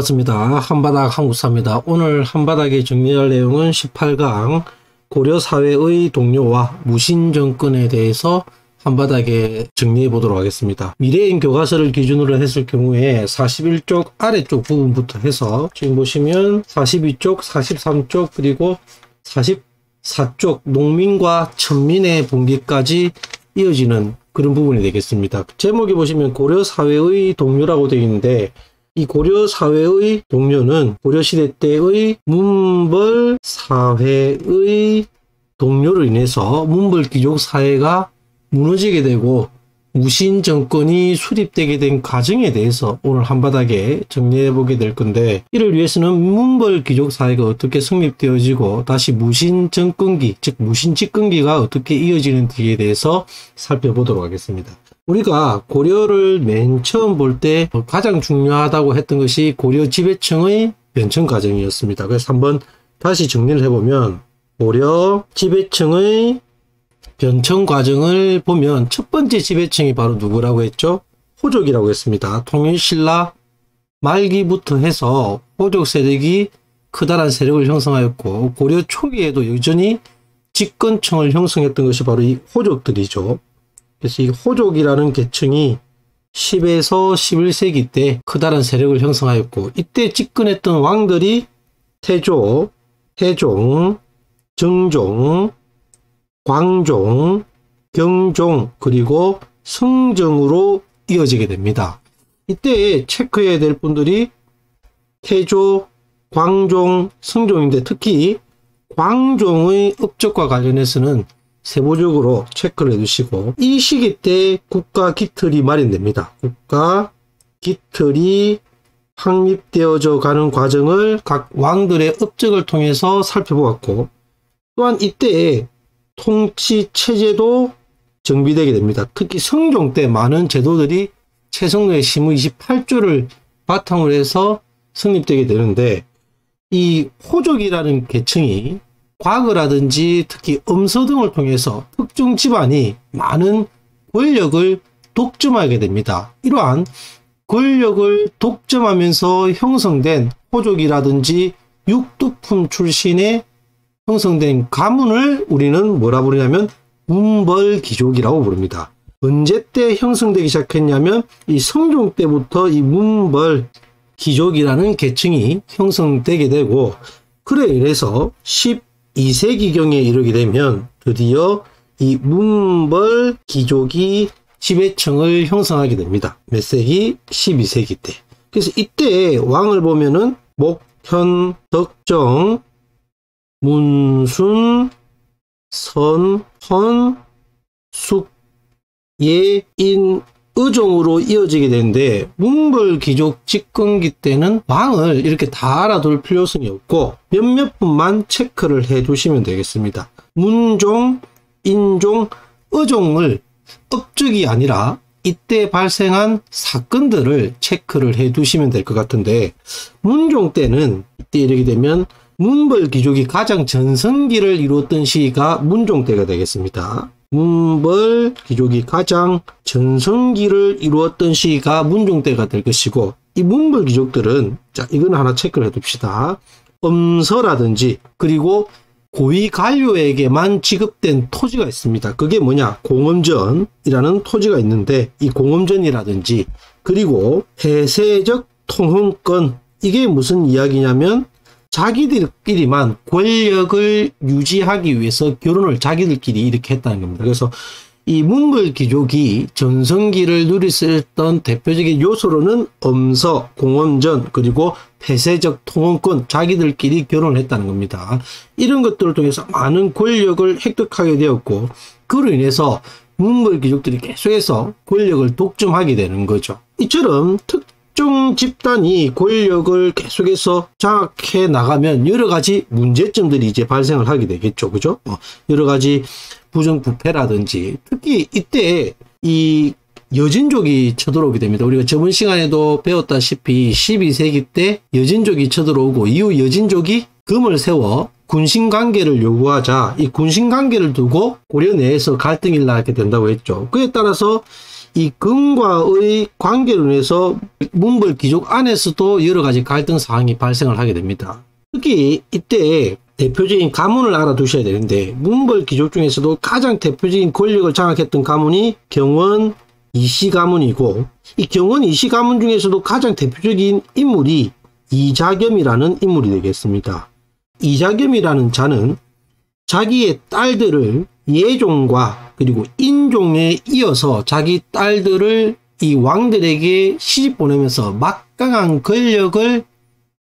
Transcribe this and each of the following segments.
반갑습니다. 한바닥 한국사입니다. 오늘 한바닥에 정리할 내용은 18강 고려 사회의 동요와 무신정권에 대해서 한바닥에 정리해 보도록 하겠습니다. 미래인 교과서를 기준으로 했을 경우에 41쪽 아래쪽 부분부터 해서 지금 보시면 42쪽, 43쪽 그리고 44쪽 농민과 천민의 분기까지 이어지는 그런 부분이 되겠습니다. 제목에 보시면 고려 사회의 동요라고 되어 있는데, 이 고려 사회의 동요는 고려시대 때의 문벌 사회의 동요로 인해서 문벌 귀족 사회가 무너지게 되고 무신 정권이 수립되게 된 과정에 대해서 오늘 한바닥에 정리해 보게 될 건데, 이를 위해서는 문벌 귀족 사회가 어떻게 성립되어지고 다시 무신 정권기, 즉 무신 집권기가 어떻게 이어지는지에 대해서 살펴보도록 하겠습니다. 우리가 고려를 맨 처음 볼 때 가장 중요하다고 했던 것이 고려 지배층의 변천 과정이었습니다. 그래서 한번 다시 정리를 해보면, 고려 지배층의 변천 과정을 보면 첫 번째 지배층이 바로 누구라고 했죠? 호족이라고 했습니다. 통일신라 말기부터 해서 호족 세력이 커다란 세력을 형성하였고, 고려 초기에도 여전히 집권층을 형성했던 것이 바로 이 호족들이죠. 그래서 이 호족이라는 계층이 10에서 11세기 때 커다란 세력을 형성하였고, 이때 집권했던 왕들이 태조, 태종, 정종, 광종, 경종, 그리고 성종으로 이어지게 됩니다. 이때 체크해야 될 분들이 태조, 광종, 성종인데, 특히 광종의 업적과 관련해서는 세부적으로 체크를 해두시고, 이 시기 때 국가 기틀이 마련됩니다. 국가 기틀이 확립되어져 가는 과정을 각 왕들의 업적을 통해서 살펴보았고, 또한 이때 통치 체제도 정비되게 됩니다. 특히 성종 때 많은 제도들이 최성로의 시무 28조를 바탕으로 해서 성립되게 되는데, 이 호족이라는 계층이 과거라든지 특히 음서 등을 통해서 특정 집안이 많은 권력을 독점하게 됩니다. 이러한 권력을 독점하면서 형성된 호족이라든지 육두품 출신의 형성된 가문을 우리는 뭐라 부르냐면 문벌귀족이라고 부릅니다. 언제 때 형성되기 시작했냐면 이 성종 때부터 이 문벌귀족이라는 계층이 형성되게 되고, 그래 인해서 12세기경에 이르게 되면 드디어 이 문벌귀족이 지배층을 형성하게 됩니다. 몇 세기? 12세기 때. 그래서 이때 왕을 보면은 목현, 덕정, 문순, 선, 헌, 숙, 예, 인, 의종으로 이어지게 되는데, 문벌귀족 집권기 때는 왕을 이렇게 다 알아둘 필요성이 없고 몇몇 분만 체크를 해 두시면 되겠습니다. 문종, 인종, 의종을 업적이 아니라 이때 발생한 사건들을 체크를 해 두시면 될 것 같은데, 문종 때는 이때 이르게 되면 문벌귀족이 가장 전성기를 이루었던 시기가 문종 때가 되겠습니다. 문벌귀족이 가장 전성기를 이루었던 시기가 문종 때가 될 것이고, 이 문벌귀족들은, 자, 이건 하나 체크를 해둡시다. 음서라든지 그리고 고위 관료에게만 지급된 토지가 있습니다. 그게 뭐냐? 공엄전이라는 토지가 있는데, 이 공엄전이라든지 그리고 폐쇄적 통혼권, 이게 무슨 이야기냐면 자기들끼리만 권력을 유지하기 위해서 결혼을 자기들끼리 이렇게 했다는 겁니다. 그래서 이 문벌귀족이 전성기를 누렸었던 대표적인 요소로는 엄서, 공엄전, 그리고 폐쇄적 통혼권, 자기들끼리 결혼을 했다는 겁니다. 이런 것들을 통해서 많은 권력을 획득하게 되었고, 그로 인해서 문벌귀족들이 계속해서 권력을 독점하게 되는 거죠. 이처럼 특정 집단이 권력을 계속해서 장악해 나가면 여러 가지 문제점들이 이제 발생을 하게 되겠죠. 그죠? 여러 가지 부정부패라든지, 특히 이때 이 여진족이 쳐들어오게 됩니다. 우리가 저번 시간에도 배웠다시피 12세기 때 여진족이 쳐들어오고, 이후 여진족이 금을 세워 군신관계를 요구하자 이 군신관계를 두고 고려 내에서 갈등이 나게 된다고 했죠. 그에 따라서 이 금과의 관계로 인해서 문벌 귀족 안에서도 여러 가지 갈등 사항이 발생을 하게 됩니다. 특히 이때 대표적인 가문을 알아두셔야 되는데, 문벌 귀족 중에서도 가장 대표적인 권력을 장악했던 가문이 경원 이씨 가문이고, 이 경원 이씨 가문 중에서도 가장 대표적인 인물이 이자겸이라는 인물이 되겠습니다. 이자겸이라는 자는 자기의 딸들을 예종과 그리고 인종에 이어서 자기 딸들을 이 왕들에게 시집 보내면서 막강한 권력을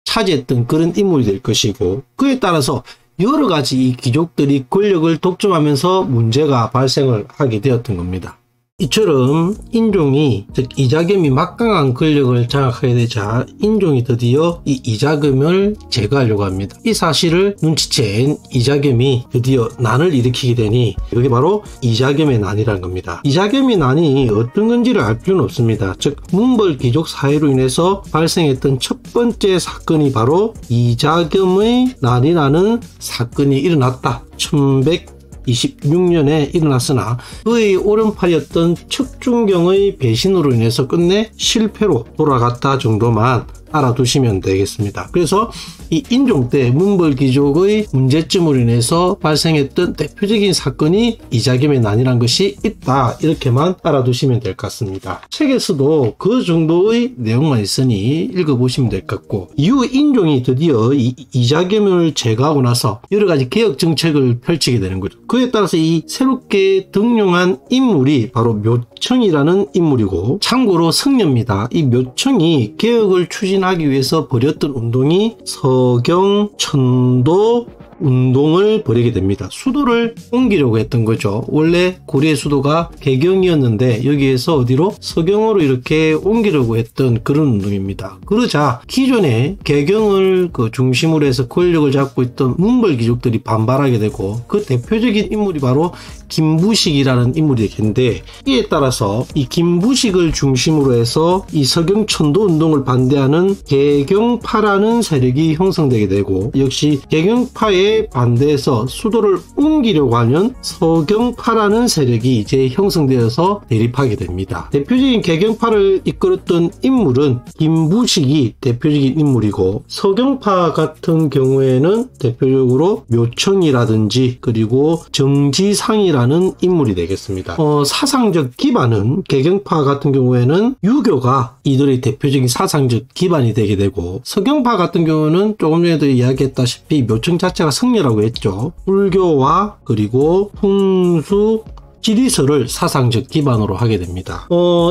차지했던 그런 인물이 될 것이고, 그에 따라서 여러 가지 이 귀족들이 권력을 독점하면서 문제가 발생을 하게 되었던 겁니다. 이처럼 인종이, 즉 이자겸이 막강한 권력을 장악하게 되자 인종이 드디어 이 이자겸을 제거하려고 합니다. 이 사실을 눈치챈 이자겸이 드디어 난을 일으키게 되니 이게 바로 이자겸의 난이라는 겁니다. 이자겸의 난이 어떤 건지를 알 필요는 없습니다. 즉 문벌 귀족 사회로 인해서 발생했던 첫 번째 사건이 바로 이자겸의 난이라는 사건이 일어났다. 1126년에 일어났으나 그의 오른팔이었던 척준경의 배신으로 인해서 끝내 실패로 돌아갔다 정도만 알아두시면 되겠습니다. 그래서 이 인종 때 문벌 귀족의 문제점으로 인해서 발생했던 대표적인 사건이 이자겸의 난이란 것이 있다, 이렇게만 알아두시면 될 것 같습니다. 책에서도 그 정도의 내용만 있으니 읽어보시면 될 것 같고, 이후 인종이 드디어 이자겸을 제거하고 나서 여러 가지 개혁 정책을 펼치게 되는 거죠. 그에 따라서 이 새롭게 등용한 인물이 바로 묘청이라는 인물이고, 참고로 성녀입니다. 이 묘청이 개혁을 추진하기 위해서 벌였던 운동이 서경천도 운동을 벌이게 됩니다. 수도를 옮기려고 했던 거죠. 원래 고려의 수도가 개경이었는데 여기에서 어디로? 서경으로 이렇게 옮기려고 했던 그런 운동입니다. 그러자 기존에 개경을 중심으로 해서 권력을 잡고 있던 문벌 귀족들이 반발하게 되고, 그 대표적인 인물이 바로 김부식이라는 인물이 되겠는데, 이에 따라서 이 김부식을 중심으로 해서 이 서경천도 운동을 반대하는 개경파라는 세력이 형성되게 되고, 역시 개경파의 반대해서 수도를 옮기려고 하는 서경파라는 세력이 이제 형성되어서 대립하게 됩니다. 대표적인 개경파를 이끌었던 인물은 김부식이 대표적인 인물이고, 서경파 같은 경우에는 대표적으로 묘청이라든지 그리고 정지상이라는 인물이 되겠습니다. 사상적 기반은 개경파 같은 경우에는 유교가 이들의 대표적인 사상적 기반이 되게 되고, 서경파 같은 경우는 조금 전에도 이야기했다시피 묘청 자체가 성녀라고 했죠. 불교와 그리고 풍수 지리설을 사상적 기반으로 하게 됩니다.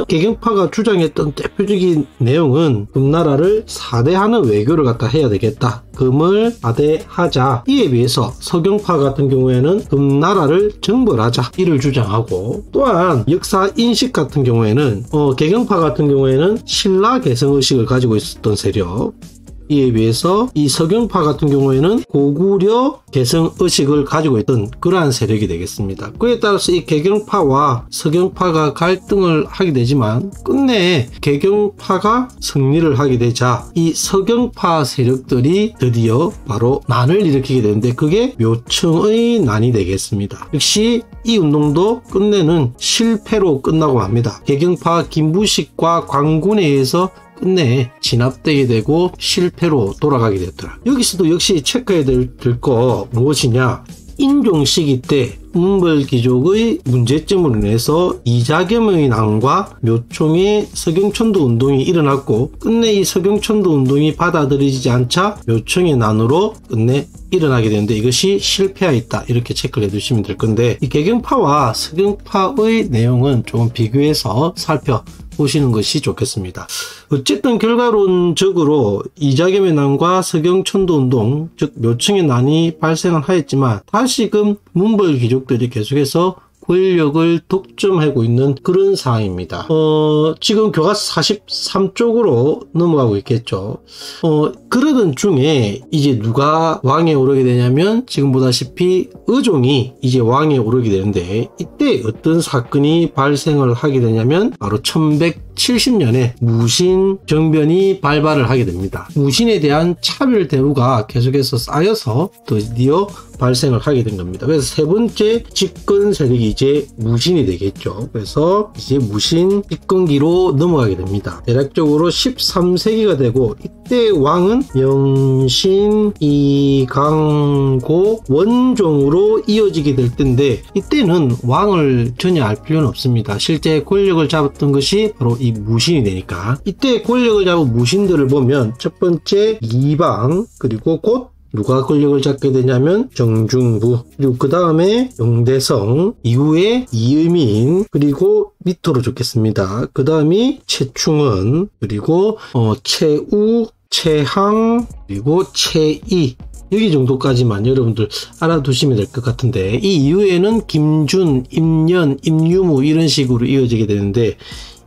개경파가 주장했던 대표적인 내용은 금나라를 사대하는 외교를 갖다 해야 되겠다. 금을 사대하자. 이에 비해서 서경파 같은 경우에는 금나라를 정벌하자, 이를 주장하고, 또한 역사 인식 같은 경우에는 개경파 같은 경우에는 신라 개성의식을 가지고 있었던 세력, 이에 비해서 이 서경파 같은 경우에는 고구려 개성의식을 가지고 있던 그러한 세력이 되겠습니다. 그에 따라서 이 개경파와 서경파가 갈등을 하게 되지만 끝내 개경파가 승리를 하게 되자 이 서경파 세력들이 드디어 바로 난을 일으키게 되는데, 그게 묘청의 난이 되겠습니다. 역시 이 운동도 끝내는 실패로 끝나고 맙니다. 개경파 김부식과 광군에 의해서 끝내 진압되게 되고 실패로 돌아가게 됐더라. 여기서도 역시 체크해야 될 거 무엇이냐? 인종 시기 때 문벌 귀족의 문제점으로 인해서 이자겸의 난과 묘청의 서경천도 운동이 일어났고, 끝내 이 서경천도 운동이 받아들이지 않자 묘청의 난으로 끝내 일어나게 되는데, 이것이 실패하였다, 이렇게 체크를 해두시면 될 건데, 이 개경파와 서경파의 내용은 조금 비교해서 살펴보시는 것이 좋겠습니다. 어쨌든 결과론적으로 이자겸의 난과 서경천도 운동, 즉 묘청의 난이 발생을 하였지만 다시금 문벌 귀족들이 계속해서 권력을 독점하고 있는 그런 상황입니다. 지금 교과서 43쪽으로 넘어가고 있겠죠. 그러던 중에 이제 누가 왕에 오르게 되냐면, 지금 보다시피 의종이 이제 왕에 오르게 되는데, 이때 어떤 사건이 발생을 하게 되냐면 바로 1170년에 무신 정변이 발발을 하게 됩니다. 무신에 대한 차별 대우가 계속해서 쌓여서 드디어 발생을 하게 된 겁니다. 그래서 세 번째 집권 세력이 이제 무신이 되겠죠. 그래서 이제 무신 집권기로 넘어가게 됩니다. 대략적으로 13세기가 되고 이때 왕은 명신, 이강고, 원종으로 이어지게 될 텐데 이때는 왕을 전혀 알 필요는 없습니다. 실제 권력을 잡았던 것이 바로 이 무신이 되니까 이때 권력을 잡은 무신들을 보면 첫 번째 이방, 그리고 곧 누가 권력을 잡게 되냐면 정중부, 그리고 그 다음에 용대성, 이후에 이의민, 그리고 밑으로 적겠습니다. 그 다음이 최충은, 그리고 최우, 최항, 그리고 최이, 여기 정도까지만 여러분들 알아두시면 될 것 같은데 이 이후에는 김준, 임년, 임유무 이런 식으로 이어지게 되는데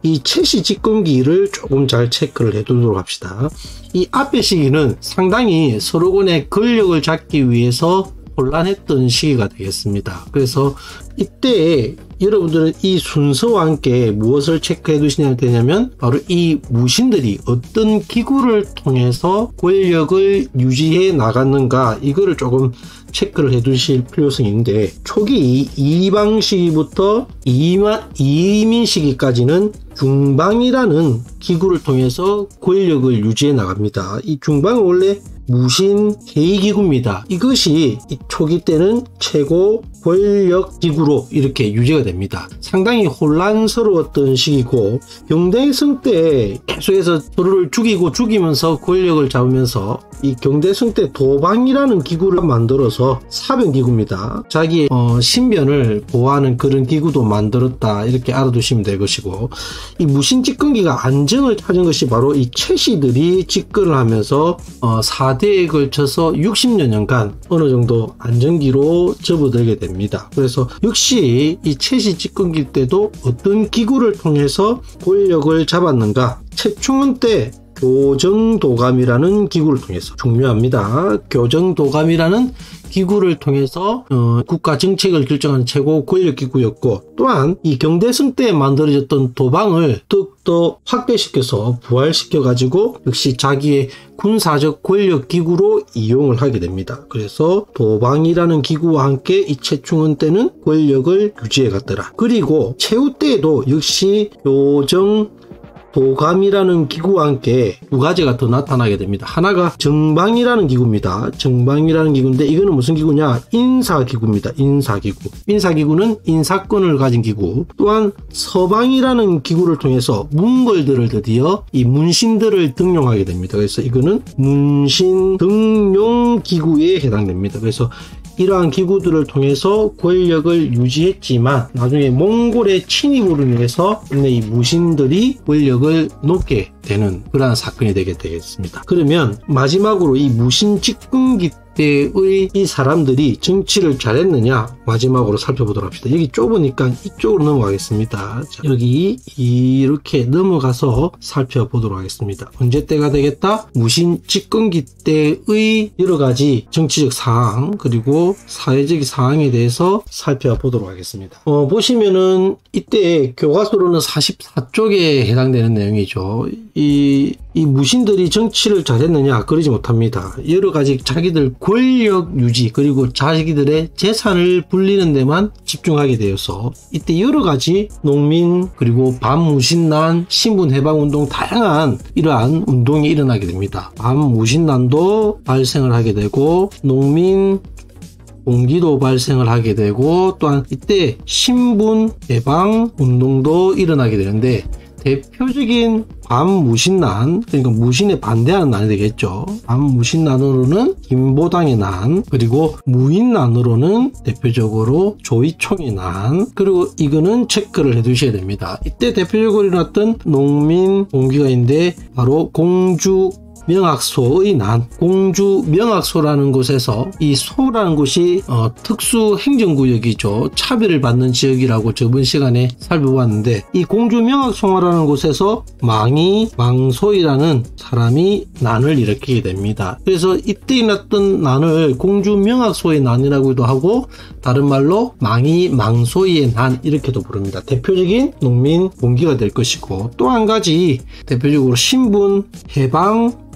이 최씨 집권기를 조금 잘 체크를 해두도록 합시다. 이 앞의 시기는 상당히 서로 간의 권력을 잡기 위해서 혼란했던 시기가 되겠습니다. 그래서 이때 여러분들은 이 순서와 함께 무엇을 체크해 두시면 되냐면 바로 이 무신들이 어떤 기구를 통해서 권력을 유지해 나갔는가 이거를 조금 체크를 해 두실 필요성이 있는데 초기 이방 시기부터 이민 시기까지는 중방이라는 기구를 통해서 권력을 유지해 나갑니다. 이 중방은 원래 무신 회의기구입니다. 이것이 이 초기 때는 최고 권력 기구로 이렇게 유지가 됩니다. 상당히 혼란스러웠던 시기고 경대성 때 계속해서 서로를 죽이면서 권력을 잡으면서 이 경대성 때 도방이라는 기구를 만들어서 사변기구입니다. 자기의 신변을 보호하는 그런 기구도 만들었다 이렇게 알아두시면 될 것이고 이 무신 집권기가 안정을 찾은 것이 바로 이 최씨들이 집권을 하면서 4대에 걸쳐서 60여년간 어느 정도 안정기로 접어들게 됩니다. 그래서 역시 이 최씨 집권기 때도 어떤 기구를 통해서 권력을 잡았는가 최충은 때 교정도감이라는 기구를 통해서 중요합니다. 교정도감이라는 기구를 통해서 국가 정책을 결정하는 최고 권력기구였고 또한 이 경대성 때 만들어졌던 도방을 더욱더 확대시켜서 부활시켜가지고 역시 자기의 군사적 권력기구로 이용을 하게 됩니다. 그래서 도방이라는 기구와 함께 이 최충원 때는 권력을 유지해 갔더라. 그리고 최후 때에도 역시 요정 도감이라는 기구와 함께 두 가지가 더 나타나게 됩니다. 하나가 정방이라는 기구입니다. 정방이라는 기구인데 이거는 무슨 기구냐? 인사기구입니다. 인사기구. 인사기구는 인사권을 가진 기구. 또한 서방이라는 기구를 통해서 몽골들을 드디어 이 문신들을 등용하게 됩니다. 그래서 이거는 문신 등용 기구에 해당됩니다. 그래서 이러한 기구들을 통해서 권력을 유지했지만 나중에 몽골의 침입으로 인해서 이 무신들이 권력을 놓게 되는 그러한 사건이 되겠습니다. 그러면 마지막으로 이 무신 집권기 때의 이 사람들이 정치를 잘했느냐 마지막으로 살펴보도록 합시다. 여기 좁으니까 이쪽으로 넘어가겠습니다. 자, 여기 이렇게 넘어가서 살펴보도록 하겠습니다. 언제 때가 되겠다? 무신 집권기 때의 여러가지 정치적 상황 그리고 사회적 상황에 대해서 살펴보도록 하겠습니다. 보시면은 이때 교과서로는 44쪽에 해당되는 내용이죠. 이 무신들이 정치를 잘했느냐 그러지 못합니다. 여러가지 자기들 권력 유지 그리고 자기들의 재산을 불리는 데만 집중하게 되어서 이때 여러가지 농민 그리고 반무신난 신분해방운동 다양한 이러한 운동이 일어나게 됩니다. 반무신난도 발생을 하게 되고 농민 공기도 발생을 하게 되고 또한 이때 신분해방 운동도 일어나게 되는데 대표적인 반무신난, 그러니까 무신에 반대하는 난이 되겠죠. 반무신난으로는 김보당의 난, 그리고 무인난으로는 대표적으로 조이총의 난, 그리고 이거는 체크를 해두셔야 됩니다. 이때 대표적으로 일어났던 농민 공기가인데 바로 공주 명학소의 난, 공주 명학소라는 곳에서 이 소라는 곳이 특수 행정구역이죠. 차별을 받는 지역이라고 저번 시간에 살펴봤는데 이 공주 명학소라는 곳에서 망소이라는 사람이 난을 일으키게 됩니다. 그래서 이때 일어났던 난을 공주 명학소의 난이라고도 하고 다른 말로 망소이의 난 이렇게도 부릅니다. 대표적인 농민 공기가 될 것이고 또 한 가지 대표적으로 신분 해방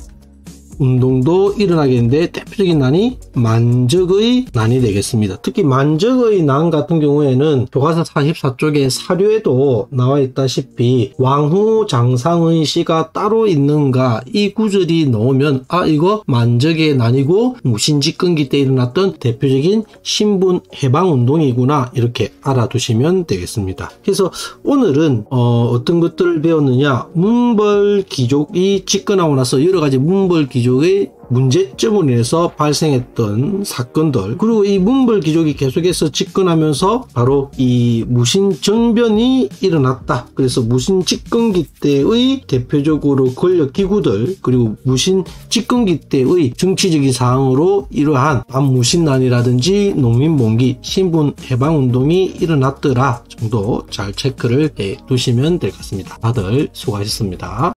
운동도 일어나겠는데 대표적인 난이 만적의 난이 되겠습니다. 특히 만적의 난 같은 경우에는 교과서 44쪽에 사료에도 나와 있다시피 왕후 장상의 시가 따로 있는가 이 구절이 나오면 아 이거 만적의 난이고 무신직근기 때 일어났던 대표적인 신분 해방 운동이구나 이렇게 알아두시면 되겠습니다. 그래서 오늘은 어떤 것들을 배웠느냐, 문벌귀족이 집권하고 나서 여러 가지 문벌귀족의 문제점으로 인해서 발생했던 사건들, 그리고 이 문벌귀족이 계속해서 집권하면서 바로 이 무신정변이 일어났다. 그래서 무신집권기 때의 대표적으로 권력기구들, 그리고 무신집권기 때의 정치적인 사항으로 이러한 반무신난이라든지 농민봉기, 신분해방운동이 일어났더라 정도 잘 체크를 해 두시면 될 것 같습니다. 다들 수고하셨습니다.